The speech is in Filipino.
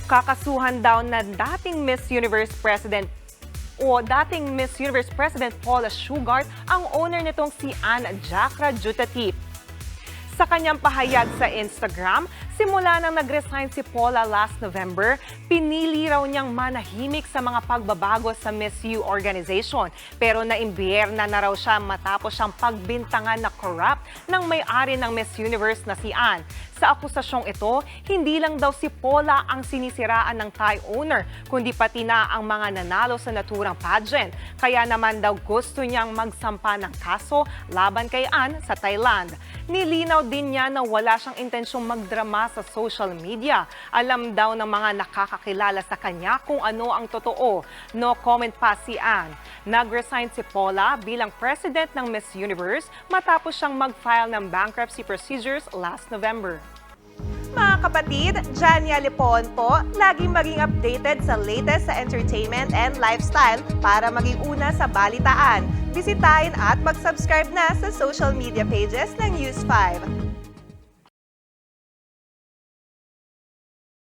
Kakasuhan daw na dating Miss Universe President Paula Shugart ang owner nitong si Ann Jacra Jutatip. Sa kanyang pahayag sa Instagram, simula nang nag-resign si Paula last November, pinili raw niyang manahimik sa mga pagbabago sa Miss U organization. Pero naimbiyerna na raw siya matapos siyang pagbintangan na corrupt ng may-ari ng Miss Universe na si Ann. Sa akusasyong ito, hindi lang daw si Paula ang sinisiraan ng Thai owner, kundi pati na ang mga nanalo sa naturang pageant. Kaya naman daw gusto niyang magsampa ng kaso laban kay Ann sa Thailand. Nilinaw din niya na wala siyang intensyong magdrama sa social media. Alam daw ng mga nakakakilala sa kanya kung ano ang totoo. No comment pa si Ann. Nag-resign si Paula bilang president ng Miss Universe matapos siyang mag-file ng bankruptcy procedures last November. Mga kapatid, Jania Lipon po, laging maging updated sa latest sa entertainment and lifestyle para maging una sa balitaan. Bisitahin at mag-subscribe na sa social media pages ng News 5.